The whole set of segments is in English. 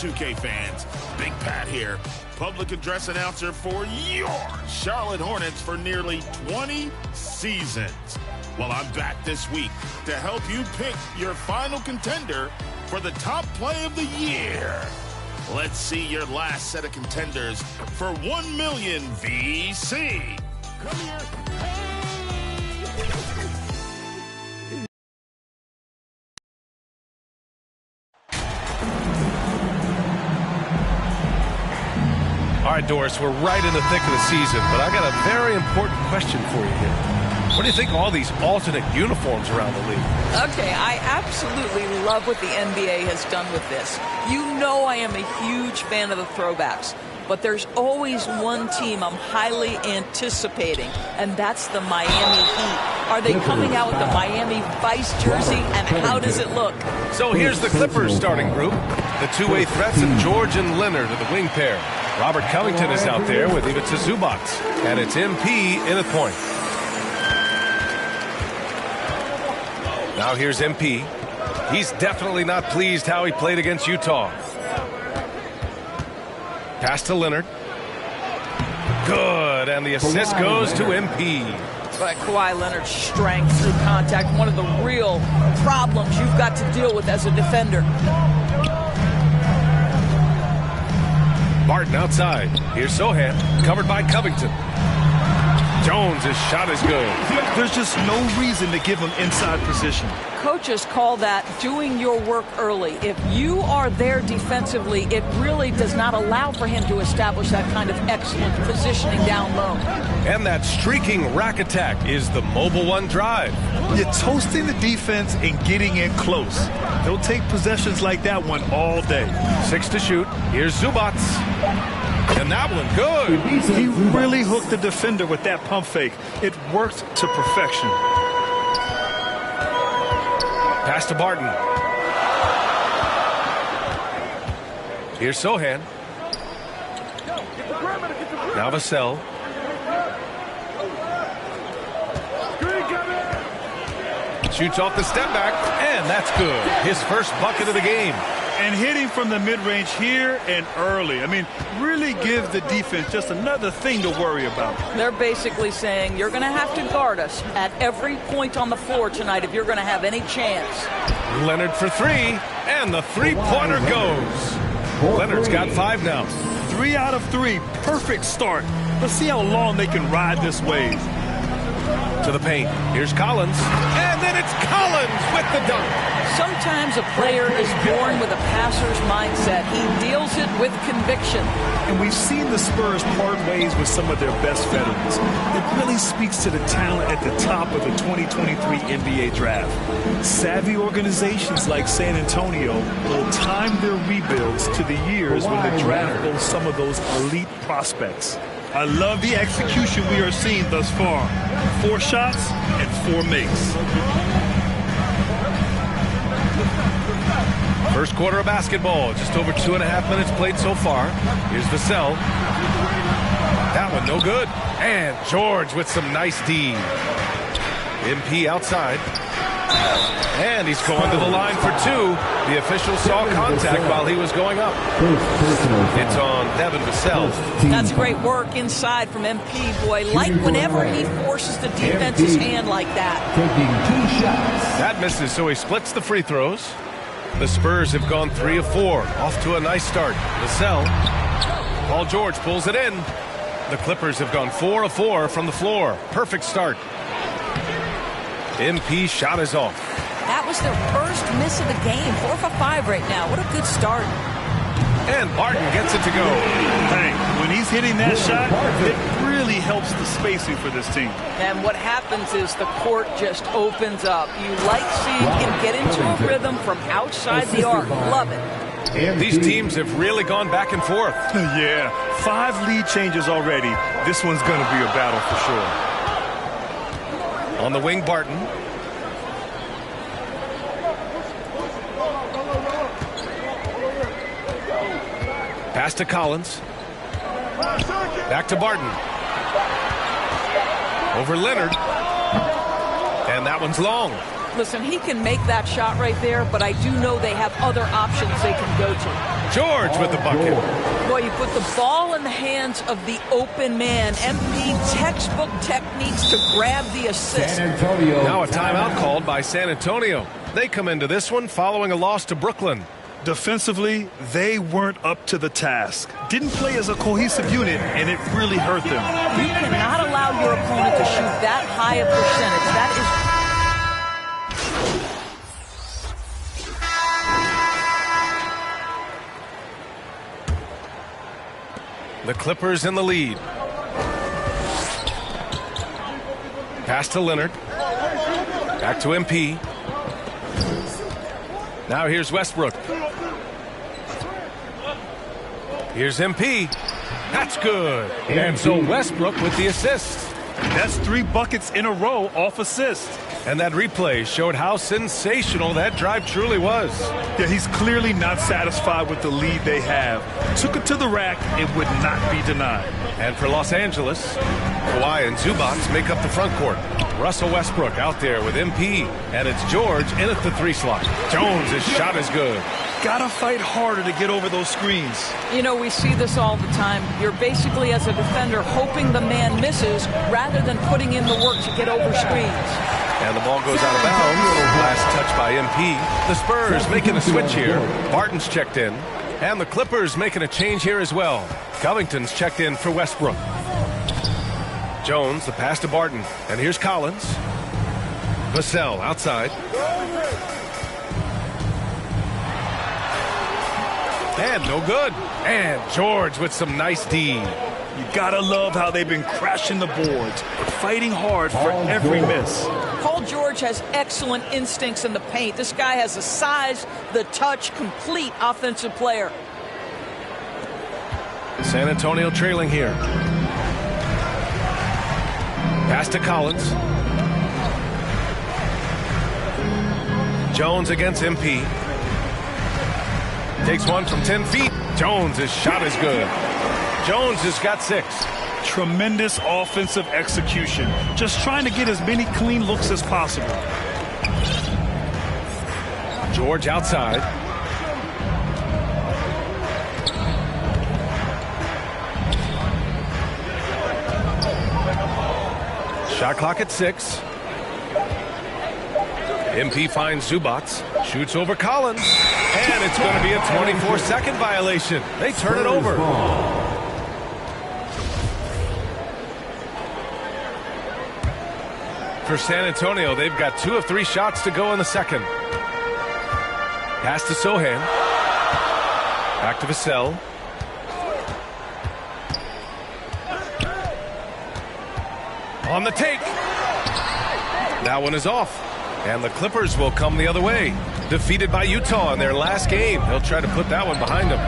2K fans? Big Pat here, public address announcer for your Charlotte Hornets for nearly 20 seasons. Well, I'm back this week to help you pick your final contender for the top play of the year. Let's see your last set of contenders for 1 million VC. Come here. All right, Doris, we're right in the thick of the season, but I got a very important question for you here. What do you think of all these alternate uniforms around the league? Okay, I absolutely love what the NBA has done with this. You know I am a huge fan of the throwbacks, but there's always one team I'm highly anticipating, and that's the Miami Heat. Are they coming out with the Miami Vice jersey, and how does it look? So here's the Clippers starting group. The two-way threats of George and Leonard are the wing pair. Robert Covington is out there with Ivica Zubac, and it's MP in at point. Now here's MP. He's definitely not pleased how he played against Utah. Pass to Leonard. Good, and the assist goes to MP. But Kawhi Leonard's strength through contact, one of the real problems you've got to deal with as a defender. Barton outside. Here's Sohan, covered by Covington. Jones' shot is good. There's just no reason to give him inside position. Coaches call that doing your work early. If you are there defensively, it really does not allow for him to establish that kind of excellent positioning down low. And that streaking rack attack is the mobile one drive. You're toasting the defense and getting in close. They'll take possessions like that one all day. 6 to shoot. Here's Zubac. And that one, good. He really hooked the defender with that pump fake. It worked to perfection. Pass to Barton. Here's Sohan. Now Vassell. Shoots off the step back, and that's good. His first bucket of the game. And hitting from the mid-range here and early. I mean, really give the defense just another thing to worry about. They're basically saying you're going to have to guard us at every point on the floor tonight if you're going to have any chance. Leonard for three, and the three-pointer goes. Leonard's got 5 now. 3 out of 3. Perfect start. Let's see how long they can ride this wave. To the paint. Here's Collins. And then it's Collins with the dunk. Sometimes a player is born with a passer's mindset. He deals it with conviction. And we've seen the Spurs part ways with some of their best veterans. It really speaks to the talent at the top of the 2023 NBA draft. Savvy organizations like San Antonio will time their rebuilds to the years when the draft goes some of those elite prospects. I love the execution we are seeing thus far. 4 shots and 4 makes. First quarter of basketball, just over 2.5 minutes played so far. Here's Vassell. That one no good. And George with some nice D. MP outside. And he's going to the line for 2. The official saw contact while he was going up. It's on Devin Vassell. That's great work inside from MP. Boy, like whenever he forces the defense's hand like that. Taking 2 shots. That misses, so he splits the free throws. The Spurs have gone 3 of 4. Off to a nice start. Vassell. Paul George pulls it in. The Clippers have gone 4 of 4 from the floor. Perfect start. MP shot is off. That was their first miss of the game. 4 for 5 right now. What a good start. And Barton gets it to go. Hey, when he's hitting that shot, it really helps the spacing for this team. And what happens is the court just opens up. You like seeing him get into a rhythm from outside the arc. Love it. These teams have really gone back and forth. Yeah, 5 lead changes already. This one's going to be a battle for sure. On the wing, Barton. Pass to Collins. Back to Barton. Over Leonard. And that one's long. Listen, he can make that shot right there, but I do know they have other options they can go to. George with the bucket. Boy, you put the ball in the hands of the open man. MP textbook techniques to grab the assist. Now a timeout called by San Antonio. They come into this one following a loss to Brooklyn. Defensively, they weren't up to the task. Didn't play as a cohesive unit, and it really hurt them. You cannot allow your opponent to shoot that high a percentage. That is... The Clippers in the lead. Pass to Leonard. Back to MP. Now here's Westbrook. Here's MP. That's good. And so Westbrook with the assist. That's 3 buckets in a row off assist. And that replay showed how sensational that drive truly was. Yeah, he's clearly not satisfied with the lead they have. Took it to the rack and would not be denied. And for Los Angeles, Kawhi and Zubac make up the front court. Russell Westbrook out there with MP. And it's George in at the 3 slot. Jones, his shot is good. Gotta fight harder to get over those screens. You know, we see this all the time. You're basically, as a defender, hoping the man misses rather than putting in the work to get over screens. And the ball goes out of bounds. Last touch by MP. The Spurs making a switch here. Barton's checked in. And the Clippers making a change here as well. Covington's checked in for Westbrook. Jones, the pass to Barton. And here's Collins. Vassell outside. And no good. And George with some nice D. You gotta love how they've been crashing the boards, fighting hard for every miss. Paul George has excellent instincts in the paint. This guy has the size, the touch, complete offensive player. San Antonio trailing here. Pass to Collins. Jones against MP. Takes one from 10 feet. Jones, his shot is good. Jones has got 6. Tremendous offensive execution. Just trying to get as many clean looks as possible. George outside. Shot clock at 6. MP finds Zubac. Shoots over Collins. And it's going to be a 24-second violation. They turn it over. For San Antonio, they've got 2 of 3 shots to go in the second. Pass to Sohan. Back to Vassell. On the take. That one is off. And the Clippers will come the other way. Defeated by Utah in their last game. They'll try to put that one behind them.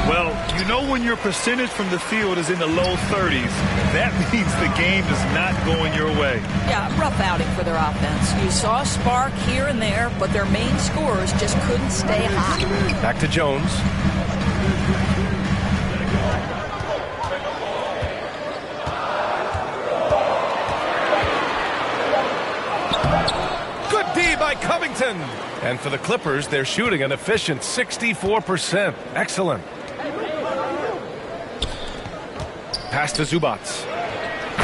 Well, you know when your percentage from the field is in the low 30s, that means the game is not going your way. Yeah, rough outing for their offense. You saw a spark here and there, but their main scorers just couldn't stay hot. Back to Jones. By Covington. And for the Clippers, they're shooting an efficient 64%. Excellent. Pass to Zubac.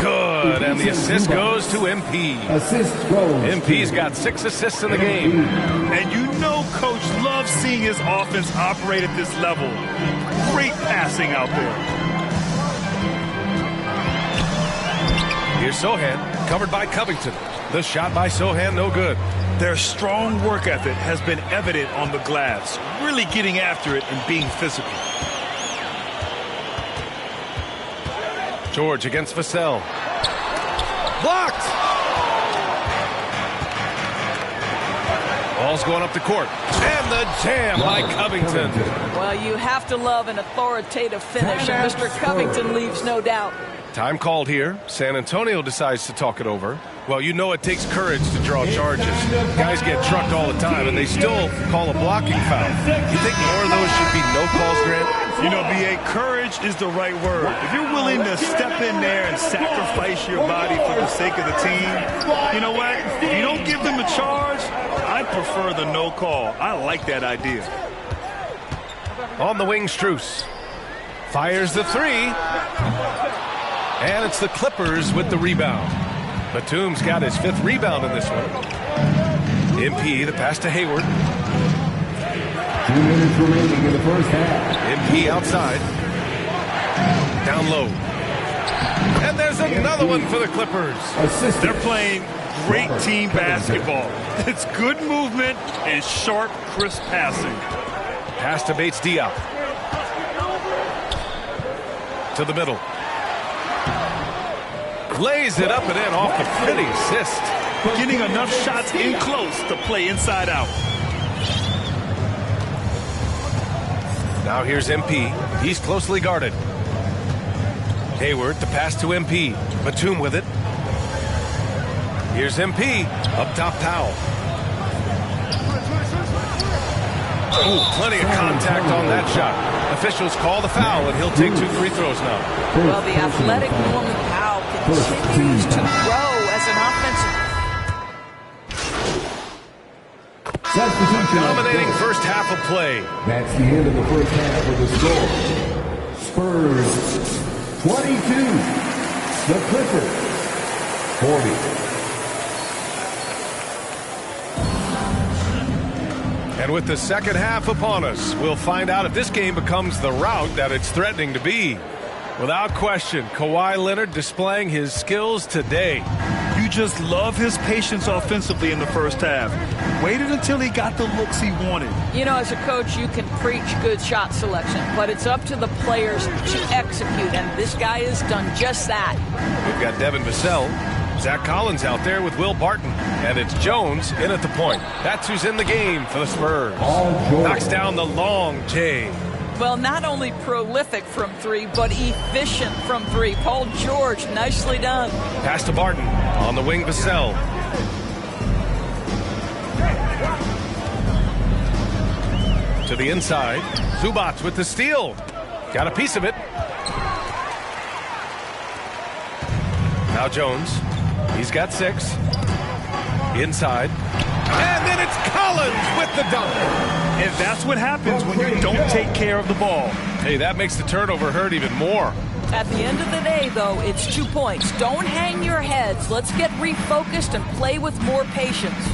Good. And the assist goes to MP. MP's got 6 assists in the game. And you know Coach loves seeing his offense operate at this level. Great passing out there. Here's Sohan, covered by Covington. The shot by Sohan, no good. Their strong work ethic has been evident on the glass, really getting after it and being physical. George against Vassell. Blocked! Ball's going up the court. And the jam by Covington. Well, you have to love an authoritative finish, and Mr. Covington leaves no doubt. Time called here. San Antonio decides to talk it over. Well, you know it takes courage to draw charges. Guys get trucked all the time, and they still call a blocking foul. You think more of those should be no calls, Grant? You know, B.A., courage is the right word. If you're willing to step in there and sacrifice your body for the sake of the team, you know what? If you don't give them a charge, prefer the no call. I like that idea. On the wing, Strus fires the three. And it's the Clippers with the rebound. Batum's got his 5th rebound in this one. MP, the pass to Hayward. 2 minutes remaining in the first half. MP outside. Down low. And there's another one for the Clippers. They're playing great team basketball. It's good movement and sharp, crisp passing. Pass to Bates Diop. To the middle. Lays it up and in off the pretty assist. Getting enough shots in close to play inside out. Now here's MP. He's closely guarded. Hayward to pass to MP. Batum with it. Here's MP. Up top, Powell. Ooh, plenty of contact on that shot. Officials call the foul, and he'll take 2 free throws now. Well, the athletic Norman Powell continues to grow as an offensive. Dominating first half of play. That's the end of the first half of the score. Spurs 22. The Clippers 40. And with the second half upon us, we'll find out if this game becomes the rout that it's threatening to be. Without question, Kawhi Leonard displaying his skills today. You just love his patience offensively in the first half. Waited until he got the looks he wanted. You know, as a coach, you can preach good shot selection, but it's up to the players to execute, and this guy has done just that. We've got Devin Vassell. Zach Collins out there with Will Barton. And it's Jones in at the point. That's who's in the game for the Spurs. Knocks down the long J. Well, not only prolific from 3, but efficient from 3. Paul George, nicely done. Pass to Barton. On the wing, Vassell. To the inside. Zubac with the steal. Got a piece of it. Now Jones. He's got 6. Inside. And then it's Collins with the dunk. And that's what happens when you don't take care of the ball. Hey, that makes the turnover hurt even more. At the end of the day, though, it's 2 points. Don't hang your heads. Let's get refocused and play with more patience.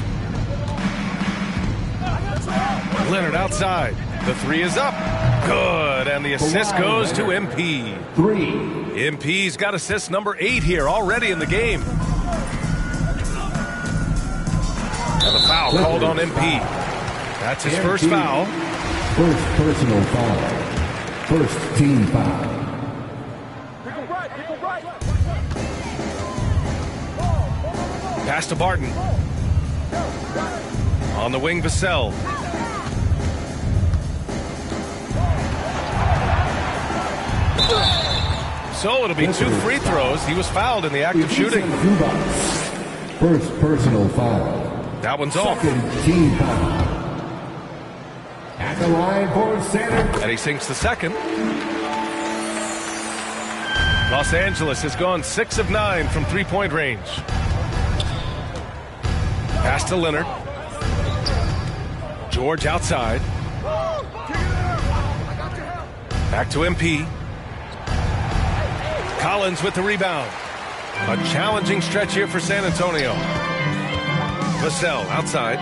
Leonard outside. The 3 is up. Good. And the assist goes to MP. 3. MP's got assist number 8 here already in the game. And the foul called on MP. That's his first foul. First personal foul. First team foul. Pass to Barton. On the wing, Vassell. So it'll be 2 free throws. He was fouled in the act of shooting. First personal foul. That one's off. Second team foul. At the line for center. And he sinks the second. Los Angeles has gone 6 of 9 from 3-point range. Pass to Leonard. George outside. Back to MP. Collins with the rebound. A challenging stretch here for San Antonio. Vassell outside.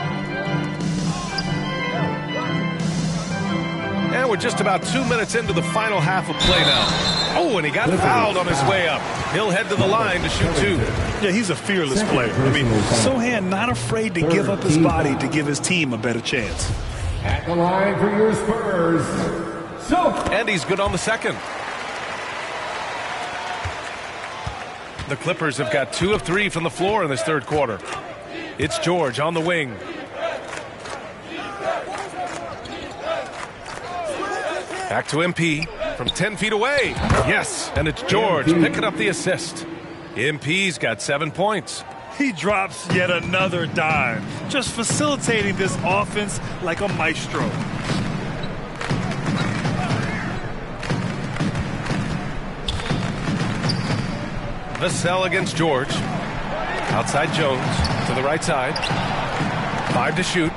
And we're just about 2 minutes into the final half of play now. Oh, and he got fouled on his way up. He'll head to the line to shoot 2. Yeah, he's a fearless player. I mean, Sohan not afraid to give up his body to give his team a better chance. At the line for your Spurs. And he's good on the second. The Clippers have got 2 of 3 from the floor in this third quarter. It's George on the wing. Back to MP from 10 feet away. Yes, and it's George picking up the assist. MP's got 7 points. He drops yet another dime, just facilitating this offense like a maestro. Vassell against George. Outside Jones to the right side. 5 to shoot.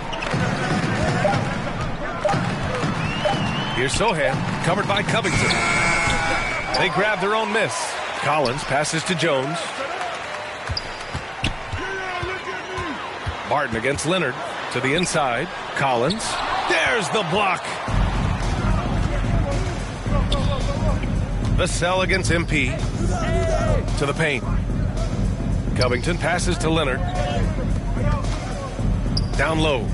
Here's Sohan, covered by Covington. They grab their own miss. Collins passes to Jones. Martin against Leonard to the inside. Collins. There's the block. Vassell against MP. To the paint. Covington passes to Leonard. Down low.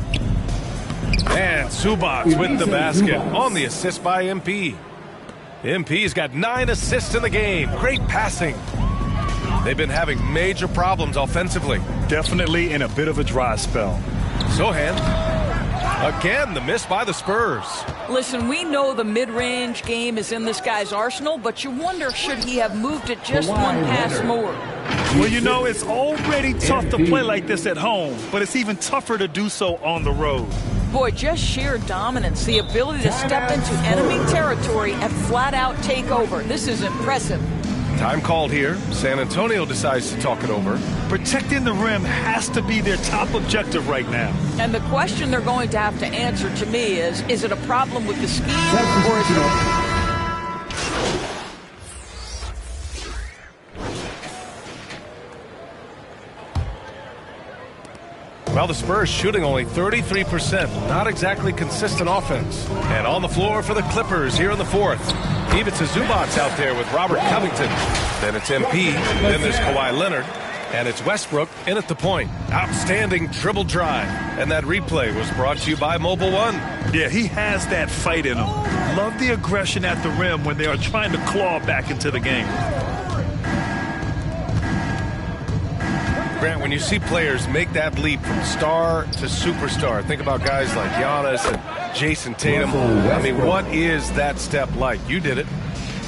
And Zubac with the basket on the assist by MP. MP's got 9 assists in the game. Great passing. They've been having major problems offensively. Definitely in a bit of a dry spell. Sohan. Again, the miss by the Spurs. Listen, we know the mid-range game is in this guy's arsenal, but you wonder, should he have moved it just one pass more? Well, you know, it's already tough to play like this at home, but it's even tougher to do so on the road. Boy, just sheer dominance, the ability to step into enemy territory and flat-out take over. This is impressive. Time called here. San Antonio decides to talk it over. Protecting the rim has to be their top objective right now. And the question they're going to have to answer to me is it a problem with the scheme or is it... Well, the Spurs shooting only 33%. Not exactly consistent offense. And on the floor for the Clippers here in the fourth. Ivica Zubac out there with Robert Covington. Then it's MP. Then there's Kawhi Leonard. And it's Westbrook in at the point. Outstanding dribble drive. And that replay was brought to you by Mobile One. Yeah, he has that fight in him. Love the aggression at the rim when they are trying to claw back into the game. Grant, when you see players make that leap from star to superstar, think about guys like Giannis and Jason Tatum. I mean, what is that step like? You did it.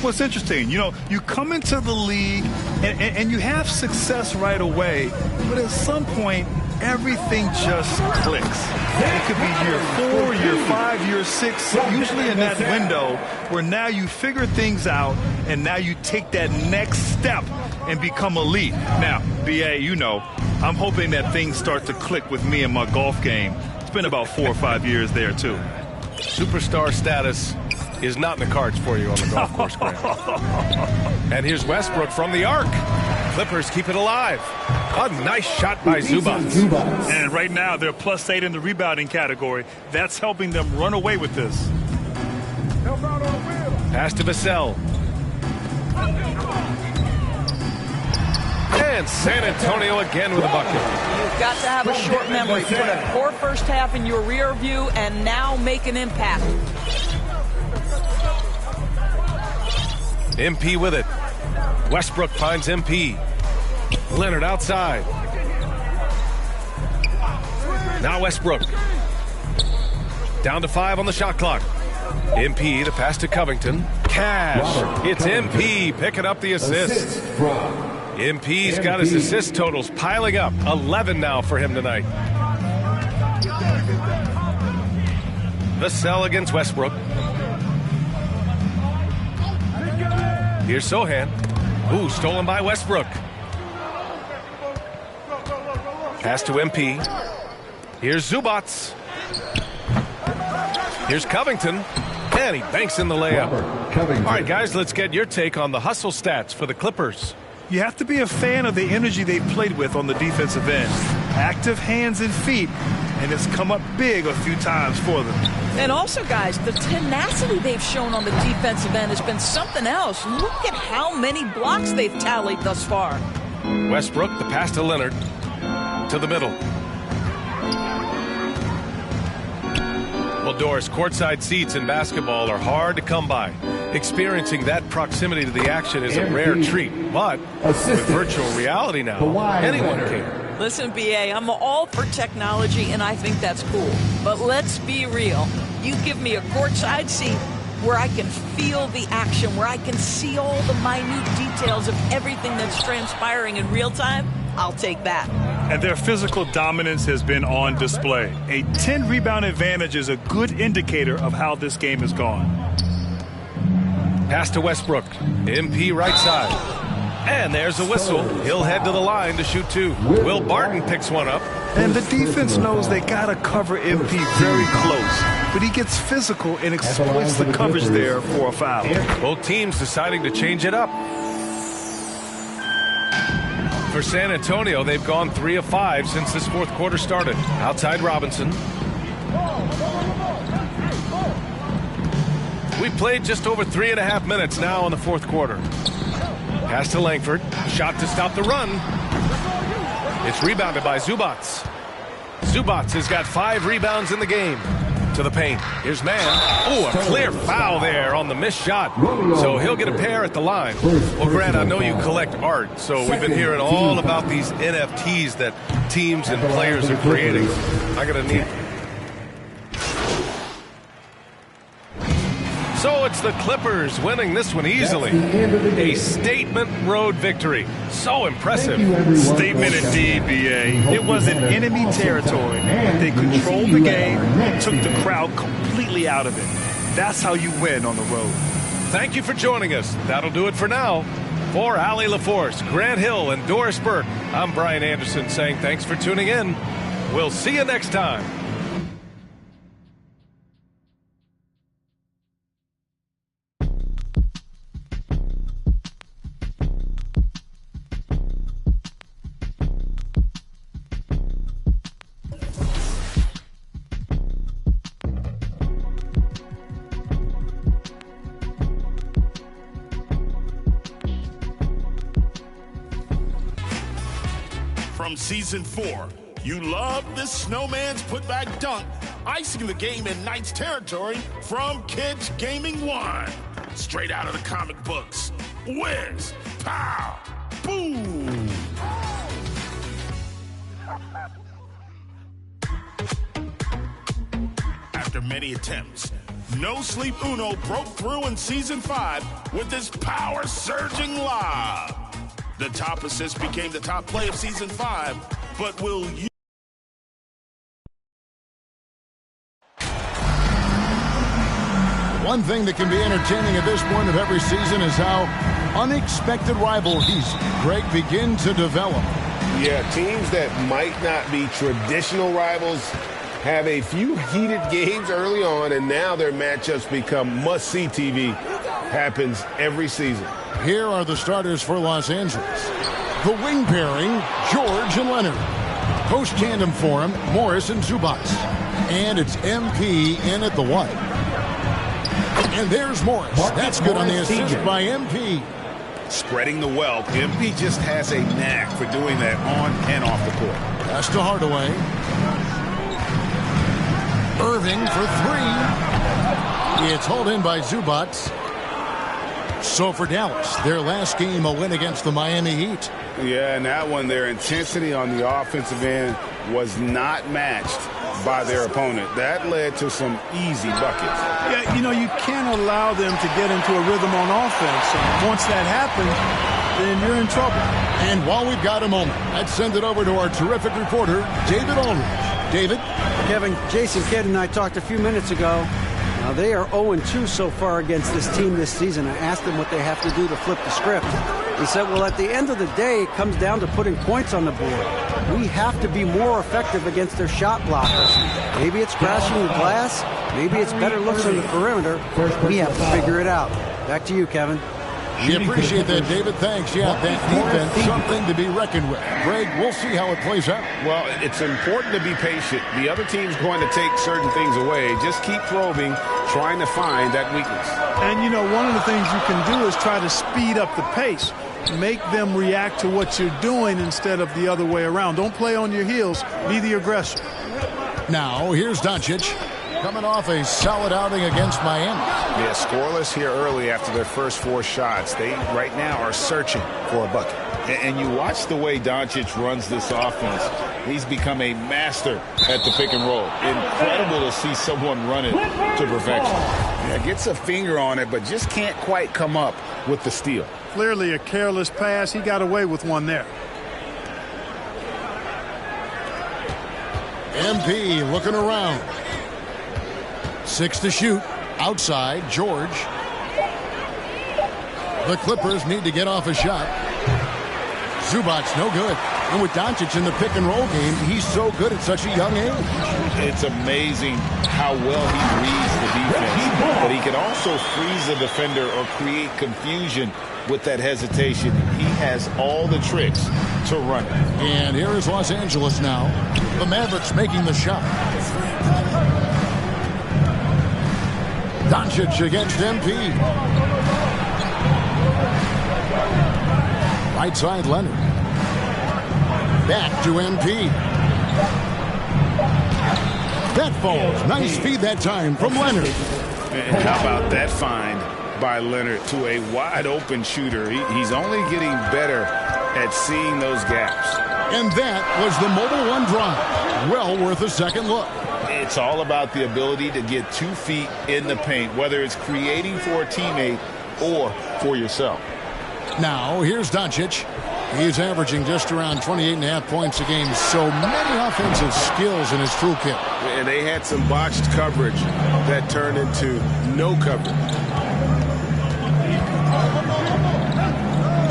Well, it's interesting. You know, you come into the league and you have success right away, but at some point, everything just clicks. It could be year 4, year 5, year 6, usually in that window where now you figure things out and now you take that next step and become elite. Now, BA, you know, I'm hoping that things start to click with me in my golf game. It's been about 4 or 5 years there, too. Superstar status is not in the cards for you on the golf course, Grant. And here's Westbrook from the arc. Clippers keep it alive. A nice shot by Zubac. And right now, they're +8 in the rebounding category. That's helping them run away with this. Pass to Vassell. And San Antonio again with a bucket. You've got to have a short memory. Put a poor first half in your rear view and now make an impact. MP with it. Westbrook finds MP. Leonard outside. Now Westbrook. Down to 5 on the shot clock. MP, the pass to Covington. Cash. It's MP picking up the assist. MP's got his assist totals piling up. 11 now for him tonight. Vassell against Westbrook. Here's Sohan. Ooh, stolen by Westbrook. Pass to MP. Here's Zubac. Here's Covington. And he banks in the layup. All right, guys, let's get your take on the hustle stats for the Clippers. You have to be a fan of the energy they've played with on the defensive end. Active hands and feet, and it's come up big a few times for them. And also, guys, the tenacity they've shown on the defensive end has been something else. Look at how many blocks they've tallied thus far. Westbrook, the pass to Leonard. To the middle. Well, Doris, courtside seats in basketball are hard to come by. Experiencing that proximity to the action is a rare treat. But with virtual reality now, anyone can. Listen, BA, I'm all for technology, and I think that's cool. But let's be real. You give me a courtside seat where I can feel the action, where I can see all the minute details of everything that's transpiring in real time, I'll take that. And their physical dominance has been on display. A 10-rebound advantage is a good indicator of how this game has gone. Pass to Westbrook. MP right side. And there's a whistle. He'll head to the line to shoot 2. Will Barton picks one up. And the defense knows they got to cover MP very close. But he gets physical and exploits the coverage there for a foul. Both teams deciding to change it up. For San Antonio, they've gone 3 of 5 since this fourth quarter started. Outside Robinson. We played just over 3.5 minutes now in the fourth quarter. Pass to Langford. Shot to stop the run. It's rebounded by Zubats. Zubats has got 5 rebounds in the game. To the paint. Here's Mann. Oh, a clear foul there on the missed shot. So he'll get a pair at the line. Well, Grant, I know you collect art, so we've been hearing all about these NFTs that teams and players are creating. I'm going to need... So it's the Clippers winning this one easily. A statement road victory. So impressive. Statement indeed, B.A. It was in enemy territory. They controlled the game, took the crowd completely out of it. That's how you win on the road. Thank you for joining us. That'll do it for now. For Allie LaForce, Grant Hill, and Doris Burke, I'm Brian Anderson saying thanks for tuning in. We'll see you next time. From Season 4, you love this snowman's putback dunk, icing the game in Knights territory from Kids Gaming 1. Straight out of the comic books. Whiz, pow, boom. After many attempts, No Sleep Uno broke through in Season 5 with his power-surging lob. The top assist became the top play of Season 5, but will you... One thing that can be entertaining at this point of every season is how unexpected rivalries, Greg, begin to develop. Yeah, teams that might not be traditional rivals have a few heated games early on, and now their matchups become must-see TV. Happens every season. Here are the starters for Los Angeles. The wing pairing, George and Leonard. Post tandem for him, Morris and Zubats. And it's MP in at the one. And there's Morris. That's good on the assist by MP. Spreading the wealth. MP just has a knack for doing that on and off the court. Pass to Hardaway. Irving for 3. It's hauled in by Zubats. So for Dallas, their last game, a win against the Miami Heat. Yeah, and that one, their intensity on the offensive end was not matched by their opponent. That led to some easy buckets. Yeah, you know, you can't allow them to get into a rhythm on offense. And once that happens, then you're in trouble. And while we've got a moment, I'd send it over to our terrific reporter, David Aldridge. David? Kevin, Jason Kidd and I talked a few minutes ago. Now, they are 0-2 so far against this team this season. I asked them what they have to do to flip the script. He said, well, at the end of the day, it comes down to putting points on the board. We have to be more effective against their shot blockers. Maybe it's crashing the glass. Maybe it's better looks on the perimeter. We have to figure it out. Back to you, Kevin. We appreciate that, David. Thanks. Yeah, that defense, something to be reckoned with. Greg, we'll see how it plays out. Well, it's important to be patient. The other team's going to take certain things away. Just keep probing, trying to find that weakness. And, you know, one of the things you can do is try to speed up the pace. Make them react to what you're doing instead of the other way around. Don't play on your heels. Be the aggressor. Now, here's Doncic. Coming off a solid outing against Miami. Yeah, scoreless here early after their first 4 shots. They right now are searching for a bucket. And you watch the way Doncic runs this offense. He's become a master at the pick and roll. Incredible to see someone run it to perfection. Yeah, gets a finger on it, but just can't quite come up with the steal. Clearly a careless pass. He got away with one there. MP looking around. 6 to shoot. Outside, George. The Clippers need to get off a shot. Zubac's no good. And with Doncic in the pick and roll game, he's so good at such a young age. It's amazing how well he reads the defense, but he can also freeze the defender or create confusion with that hesitation. He has all the tricks to run it. And here is Los Angeles now. The Mavericks making the shot. Doncic against MP. Right side Leonard. Back to MP. That falls. Nice feed that time from Leonard. And how about that find by Leonard to a wide open shooter? He's only getting better at seeing those gaps. And that was the Mobile One drive. Well worth a second look. It's all about the ability to get 2 feet in the paint, whether it's creating for a teammate or for yourself. Now, here's Doncic. He's averaging just around 28.5 points a game. So many offensive skills in his toolkit. And they had some botched coverage that turned into no coverage.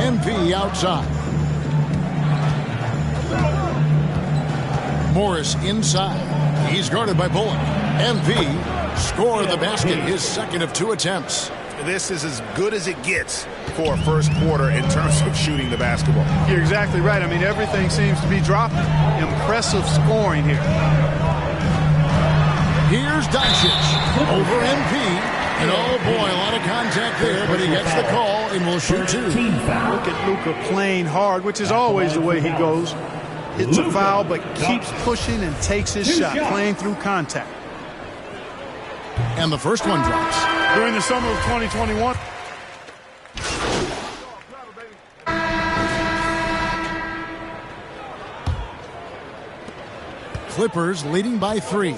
MP outside. Morris inside. He's guarded by Bullock. MP scored the basket, his second of 2 attempts. This is as good as it gets for a first quarter in terms of shooting the basketball. You're exactly right. I mean, everything seems to be dropping. Impressive scoring here. Here's Doncic over MP. And oh boy, a lot of contact there, but he gets the call and will shoot 2. Look at Luka playing hard, which is always the way he goes. Hits a foul, but keeps pushing and takes his shot, playing through contact. And the first one drops. During the summer of 2021. Clippers leading by 3.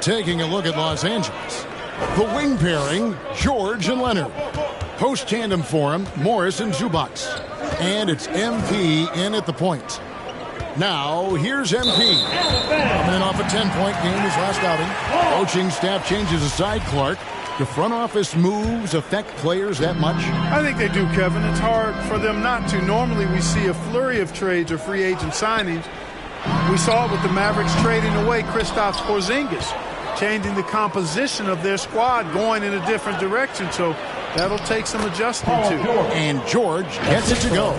Taking a look at Los Angeles. The wing pairing, George and Leonard. Post tandem for him, Morris and Zubac. And it's MP in at the point. Now, here's MP. Coming off a 10-point game his last outing. Coaching staff changes aside Clark. Do front office moves affect players that much? I think they do, Kevin. It's hard for them not to. Normally we see a flurry of trades or free agent signings. We saw it with the Mavericks trading away Kristaps Porzingis, changing the composition of their squad, going in a different direction. So that'll take some adjustment to. And George gets it to go.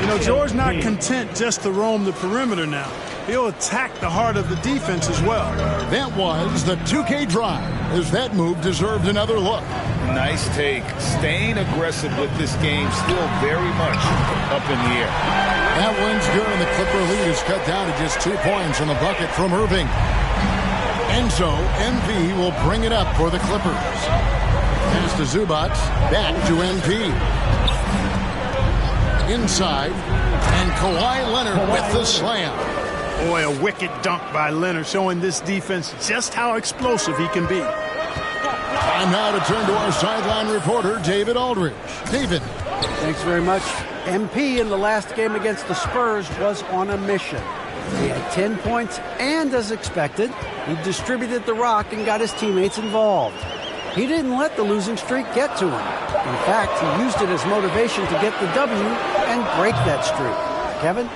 You know, George not content just to roam the perimeter now. He'll attack the heart of the defense as well. That was the 2K drive, as that move deserved another look. Nice take. Staying aggressive with this game, still very much up in the air. That one's good, and the Clipper lead is cut down to just 2 points on the bucket from Irving. And so, MP will bring it up for the Clippers. Pass to Zubac, back to MP. Inside, and Kawhi Leonard with the slam. Boy, a wicked dunk by Leonard, showing this defense just how explosive he can be. Time now to turn to our sideline reporter, David Aldridge. David. Thanks very much. MP in the last game against the Spurs was on a mission. He had 10 points, and as expected, he distributed the rock and got his teammates involved. He didn't let the losing streak get to him. In fact, he used it as motivation to get the W and break that streak. Kevin?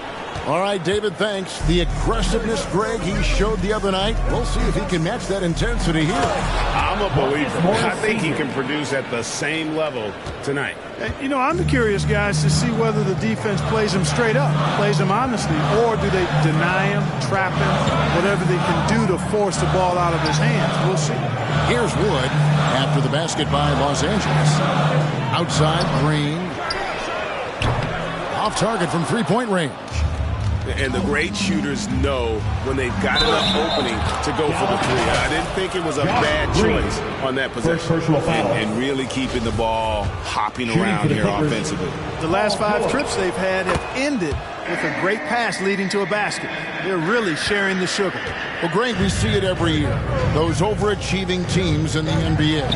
All right, David, thanks. The aggressiveness, Greg, he showed the other night. We'll see if he can match that intensity here. I'm a believer. I think he can produce at the same level tonight. You know, I'm curious, guys, to see whether the defense plays him straight up, plays him honestly, or do they deny him, trap him, whatever they can do to force the ball out of his hands. We'll see. Here's Wood after the basket by Los Angeles. Outside, Green. Off target from three-point range. And the great shooters know when they've got enough opening to go for the 3. I didn't think it was a bad choice on that possession. And really keeping the ball hopping around here offensively. The last 5 trips they've had have ended with a great pass leading to a basket. They're really sharing the sugar. Well, Greg, we see it every year. Those overachieving teams in the NBA.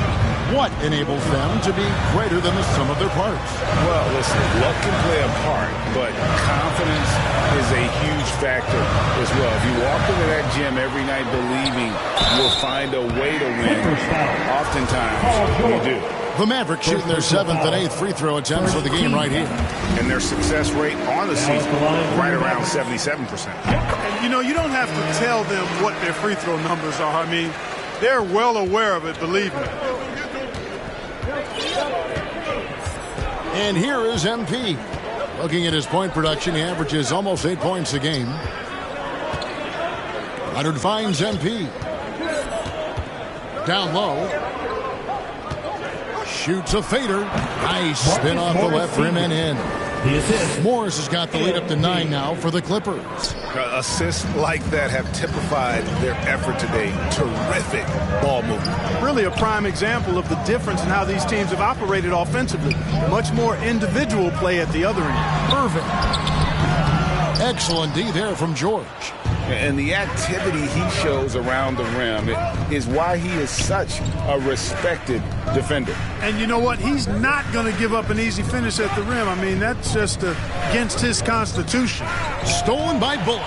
What enables them to be greater than the sum of their parts? Well, listen, luck can play a part, but confidence is a huge factor as well. If you walk into that gym every night believing you'll find a way to win, oftentimes you do. The Mavericks shooting their 7th and 8th free throw attempts for the game right here. And their success rate on the season, right around 77%. And, you know, you don't have to tell them what their free throw numbers are. I mean, they're well aware of it, believe me. And here is MP. Looking at his point production, he averages almost 8 points a game. Leonard finds MP. Down low. Shoots a fader. Nice spin off the left rim and in. Morris has got the lead up to 9 now for the Clippers. Assists like that have typified their effort today. Terrific ball movement. Really a prime example of the difference in how these teams have operated offensively. Much more individual play at the other end. Irving. Excellent D there from George. And the activity he shows around the rim is why he is such a respected defender. And you know what? He's not going to give up an easy finish at the rim. I mean, that's just against his constitution. Stolen by Bullock.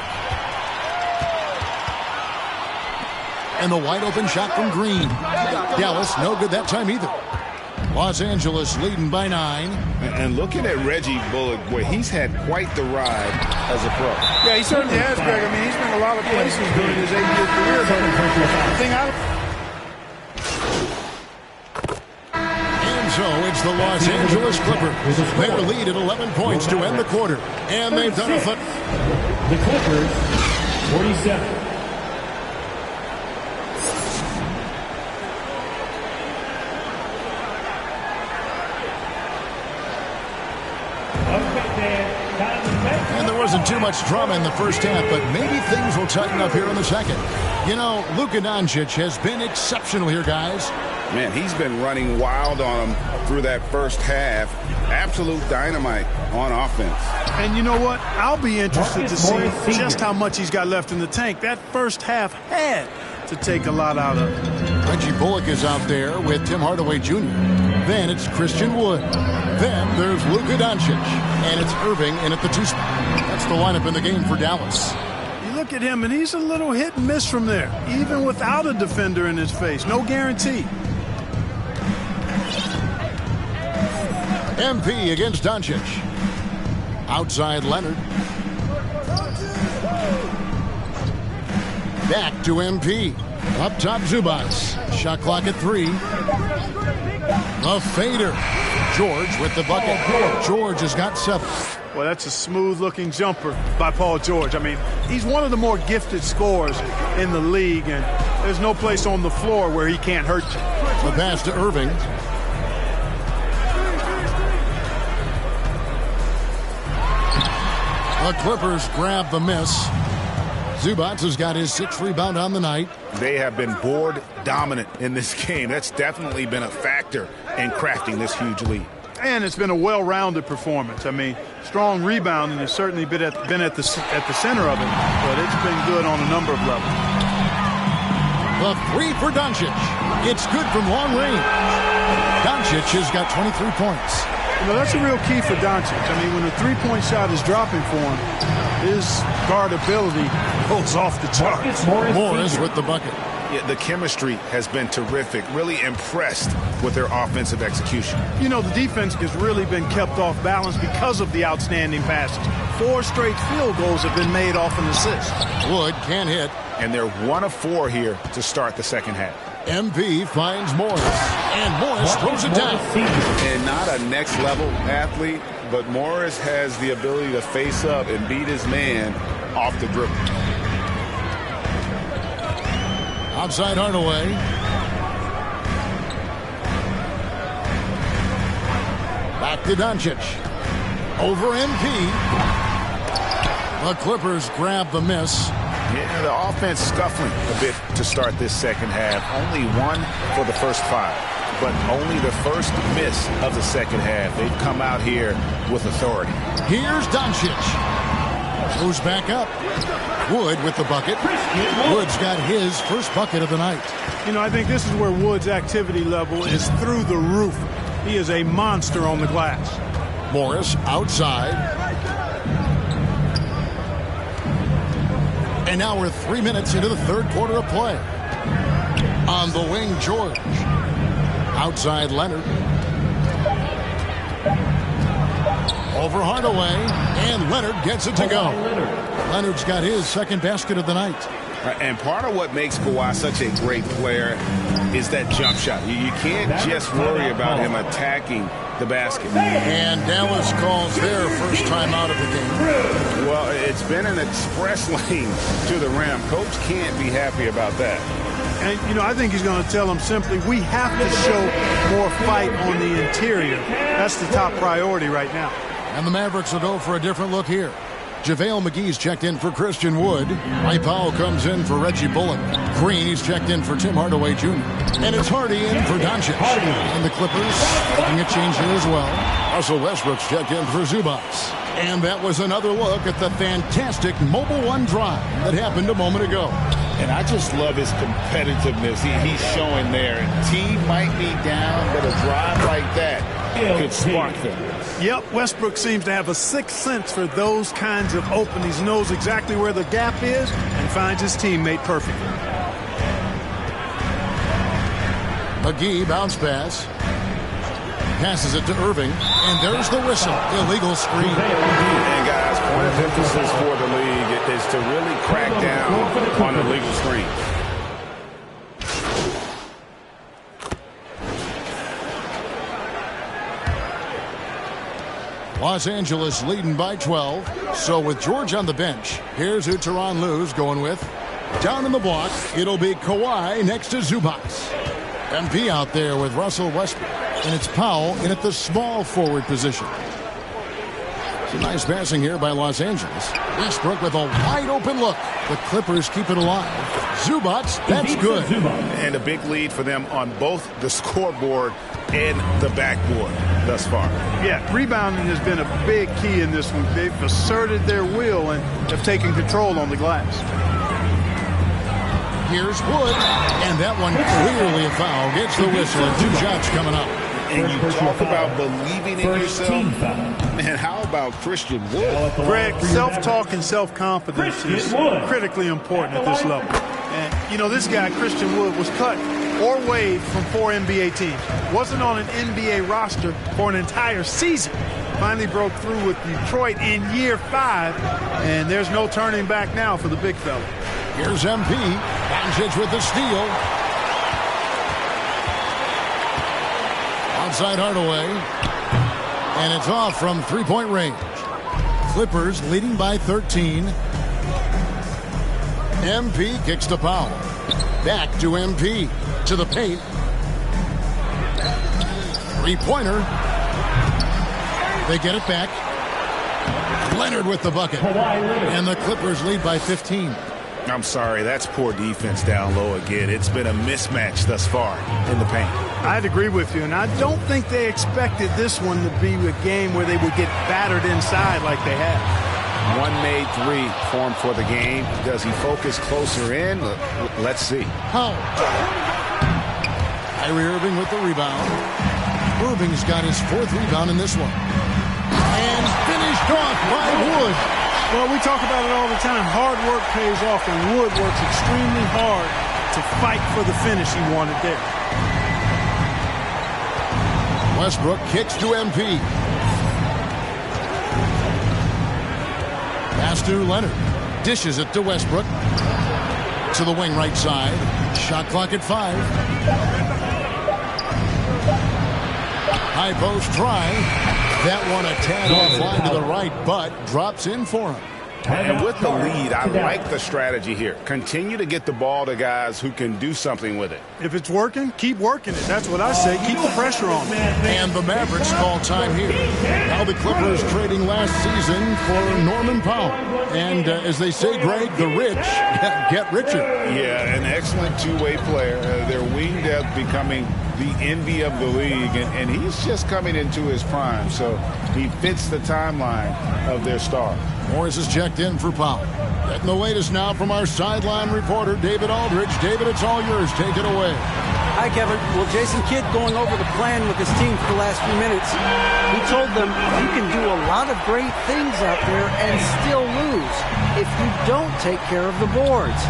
And the wide open shot from Green. Dallas, no good that time either. Los Angeles leading by 9. And looking at Reggie Bullock, boy, he's had quite the ride as a pro. Yeah, he certainly has, Greg. I mean, he's been a lot of places during his 8-year career. And so it's the Los Angeles Clippers. Their lead at 11 points to end the quarter. And they've done a foot. The Clippers, 47. And there wasn't too much drama in the first half, but maybe things will tighten up here in the second. You know, Luka Doncic has been exceptional here, guys. Man, he's been running wild on them through that first half. Absolute dynamite on offense. And you know what? I'll be interested to see just how much he's got left in the tank. That first half had to take a lot out of it. Reggie Bullock is out there with Tim Hardaway Jr. Then it's Christian Wood. Then there's Luka Doncic. And it's Irving in at the 2 spot. That's the lineup in the game for Dallas. You look at him, and he's a little hit and miss from there, even without a defender in his face. No guarantee. MP against Doncic. Outside Leonard. Back to MP. Up top Zubac. Shot clock at 3. A fader. George with the bucket. George has got 7. Well, that's a smooth-looking jumper by Paul George. I mean, he's one of the more gifted scorers in the league, and there's no place on the floor where he can't hurt you. The pass to Irving. The Clippers grab the miss. Zubac has got his 6th rebound on the night. They have been board dominant in this game. That's definitely been a factor in crafting this huge lead. And it's been a well-rounded performance. I mean, strong rebounding has certainly been at the center of it, but it's been good on a number of levels. The 3 for Doncic. It's good from long range. Doncic has got 23 points. You know, that's a real key for Doncic. I mean, when the three-point shot is dropping for him, his guardability goes off the charts. Morris with the bucket. Yeah, the chemistry has been terrific. Really impressed with their offensive execution. You know, the defense has really been kept off balance because of the outstanding passes. 4 straight field goals have been made off an assist. Wood can't hit. And they're 1 of 4 here to start the second half. MP finds Morris. And Morris throws it down. And not a next-level athlete, but Morris has the ability to face up and beat his man off the dribble. Outside Hardaway. Back to Doncic. Over MP. The Clippers grab the miss. Yeah, the offense scuffling a bit to start this second half. Only 1 for the first 5, but only the first miss of the second half. They've come out here with authority. Here's Doncic. Goes back up. Wood with the bucket. Wood's got his first bucket of the night. You know, I think this is where Wood's activity level is through the roof. He is a monster on the glass. Morris outside. And now we're 3 minutes into the third quarter of play. On the wing, George. Outside Leonard. Over Hardaway, and Leonard gets it to go. Leonard's got his second basket of the night. And part of what makes Kawhi such a great player is that jump shot. You can't just worry about him attacking the basket. And Dallas calls their first time out of the game. Well, it's been an express lane to the rim. Coach can't be happy about that. And, you know, I think he's going to tell them simply, we have to show more fight on the interior. That's the top priority right now. And the Mavericks will go for a different look here. JaVale McGee's checked in for Christian Wood. Mike Powell comes in for Reggie Bullock. Green, he's checked in for Tim Hardaway Jr. And it's Hardy in for Doncic. And the Clippers making a change here as well. Russell Westbrook's checked in for Zubats. And that was another look at the fantastic Mobile One drive that happened a moment ago. And I just love his competitiveness he's showing there. Team might be down, but a drive like that could spark them. Yep, Westbrook seems to have a sixth sense for those kinds of openings. He knows exactly where the gap is and finds his teammate perfectly. McGee bounce pass. Passes it to Irving. And there's the whistle. Illegal screen. And guys, point of emphasis for the league is to really crack down on the legal screen. Los Angeles leading by 12. So with George on the bench, here's who Tyronn Lue's going with. Down in the block, it'll be Kawhi next to Zubats. MP out there with Russell Westbrook. And it's Powell in at the small forward position. Some nice passing here by Los Angeles. Westbrook with a wide open look. The Clippers keep it alive. Zubats, that's good. And a big lead for them on both the scoreboard and the backboard thus far. Yeah, rebounding has been a big key in this one. They've asserted their will and have taken control on the glass. Here's Wood, and that one clearly a foul. Gets the whistle, and 2 shots coming up. And you talk about believing in yourself. Man, how about Christian Wood? Greg, self-talk and self-confidence is critically important at this level. And, you know, this guy, Christian Wood, was cut or waived from 4 NBA teams. Wasn't on an NBA roster for an entire season. Finally broke through with Detroit in year 5, and there's no turning back now for the big fella. Here's MP. Doncic with the steal. Outside Hardaway. And it's off from three-point range. Clippers leading by 13. MP kicks to Powell. Back to MP. To the paint. Three-pointer. They get it back. Leonard with the bucket. And the Clippers lead by 15. I'm sorry, that's poor defense down low again. It's been a mismatch thus far in the paint. I'd agree with you, and I don't think they expected this one to be a game where they would get battered inside like they have. One made 3 formed for the game. Does he focus closer in? Let's see. How? Kyrie Irving with the rebound. Irving's got his 4th rebound in this one. And finished off by Wood. Well, we talk about it all the time. Hard work pays off, and Wood works extremely hard to fight for the finish he wanted there. Westbrook kicks to MP. Pass to Leonard. Dishes it to Westbrook. To the wing right side. Shot clock at 5. High post try. That one a tad offline to the right, but drops in for him. And with the lead, I like the strategy here. Continue to get the ball to guys who can do something with it. If it's working, keep working it. That's what I say. Keep the pressure on. And the Mavericks call time here. Now the Clippers trading last season for Norman Powell. And as they say, Greg, the rich get richer. Yeah, an excellent two-way player. Their wing depth becoming the envy of the league, and he's just coming into his prime, so he fits the timeline of their star. Morris is checked in for Powell. Getting the latest now from our sideline reporter, David Aldridge. David, it's all yours. Take it away. Hi, Kevin. Well, Jason Kidd going over the plan with his team for the last few minutes. He told them you can do a lot of great things out there and still lose if you don't take care of the boards.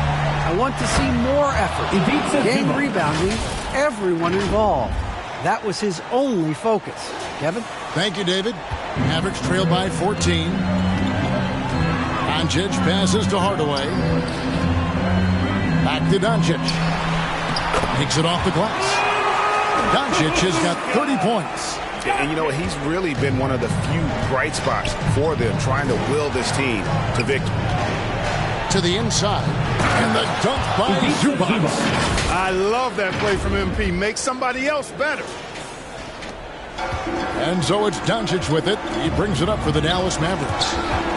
I want to see more effort, game rebounding, everyone involved. That was his only focus. Kevin? Thank you, David. Mavericks trail by 14. Doncic passes to Hardaway. Back to Doncic. Takes it off the glass. Doncic has got 30 points. And you know what? He's really been one of the few bright spots for them, trying to will this team to victory. To the inside. And the dunk by Zubac. I love that play from MP. Make somebody else better. And so it's Doncic with it. He brings it up for the Dallas Mavericks.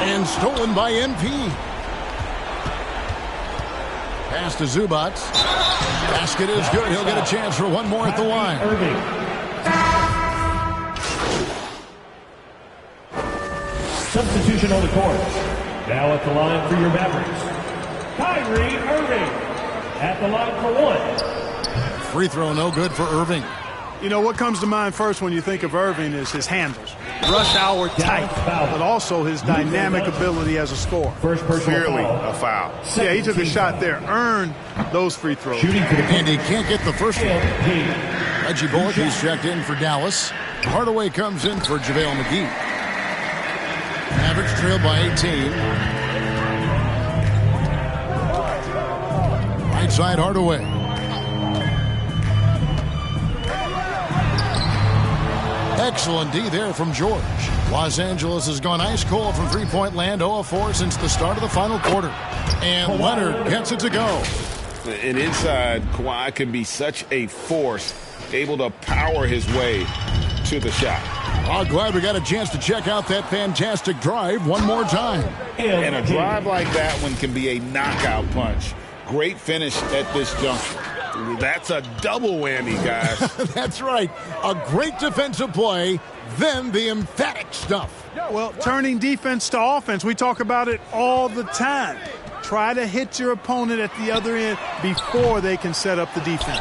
And stolen by MP. Pass to Zubac. Basket is good. He'll get a chance for one more at the line. Substitution on the court. Now at the line for your Mavericks, Kyrie Irving. At the line for one. Free throw no good for Irving. You know, what comes to mind first when you think of Irving is his handles. Rush hour tight, but also his dynamic ability as a scorer. Clearly a foul. Yeah, he took a shot there, earned those free throws. And he can't get the first one. Reggie Bullock, who's checked in for Dallas. Hardaway comes in for JaVale McGee. Mavericks trail by 18. Right side, Hardaway. Excellent D there from George. Los Angeles has gone ice cold from three-point land, 0 of 4 since the start of the final quarter. And Leonard gets it to go. And inside, Kawhi can be such a force, able to power his way to the shot. Oh, glad we got a chance to check out that fantastic drive one more time. And a drive like that one can be a knockout punch. Great finish at this juncture. That's a double whammy, guys. That's right. A great defensive play, then the emphatic stuff. Well, turning defense to offense, we talk about it all the time. Try to hit your opponent at the other end before they can set up the defense.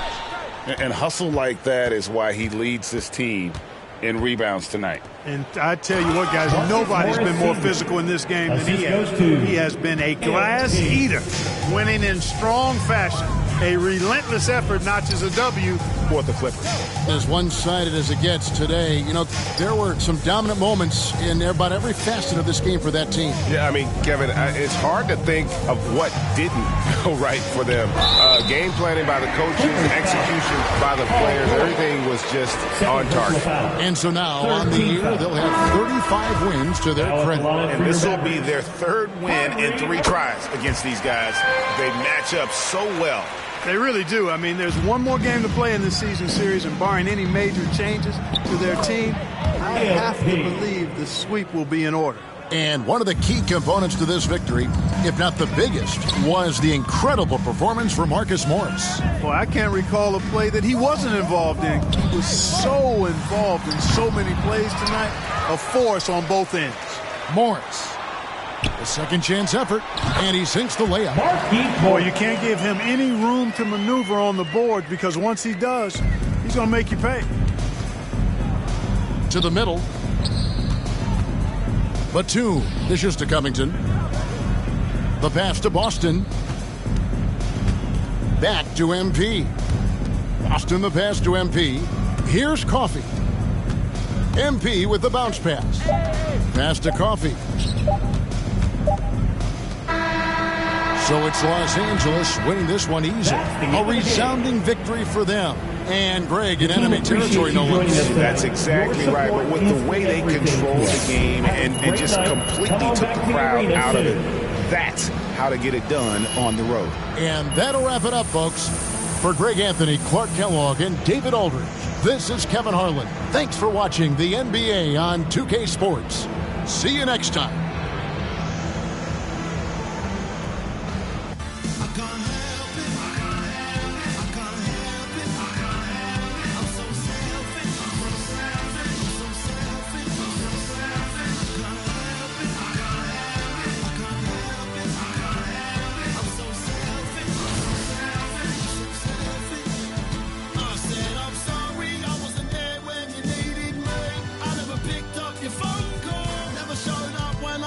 And hustle like that is why he leads this team in rebounds tonight. And I tell you what, guys, nobody's been more physical in this game than he has. He has been a glass eater, winning in strong fashion. A relentless effort notches a W for the Clippers. As one-sided as it gets today, you know, there were some dominant moments in about every facet of this game for that team. Yeah, I mean, Kevin, it's hard to think of what didn't go right for them. Game planning by the coaches, execution by the players, everything was just on target. And so now, on the year, they'll have 35 wins to their credit. And this will be their third win in 3 tries against these guys. They match up so well. They really do. I mean, there's one more game to play in this season series, and barring any major changes to their team, I have to believe the sweep will be in order. And one of the key components to this victory, if not the biggest, was the incredible performance from Marcus Morris. Well, I can't recall a play that he wasn't involved in. He was so involved in so many plays tonight, a force on both ends. Morris, a second chance effort, and he sinks the layup. Boy, you can't give him any room to maneuver on the board, because once he does, he's going to make you pay. To the middle. Batum dishes to Covington. The pass to Boston. Back to MP. Boston the pass to MP. Here's Coffey. MP with the bounce pass. Pass to Coffey. So it's Los Angeles winning this one easily. A resounding victory for them. And Greg in enemy territory, no less. That's exactly right. But with the way they controlled the game and just completely took the crowd out of it, that's how to get it done on the road. And that'll wrap it up, folks. For Greg Anthony, Clark Kellogg, and David Aldridge, this is Kevin Harlan. Thanks for watching the NBA on 2K Sports. See you next time. Your phone call, never showing up when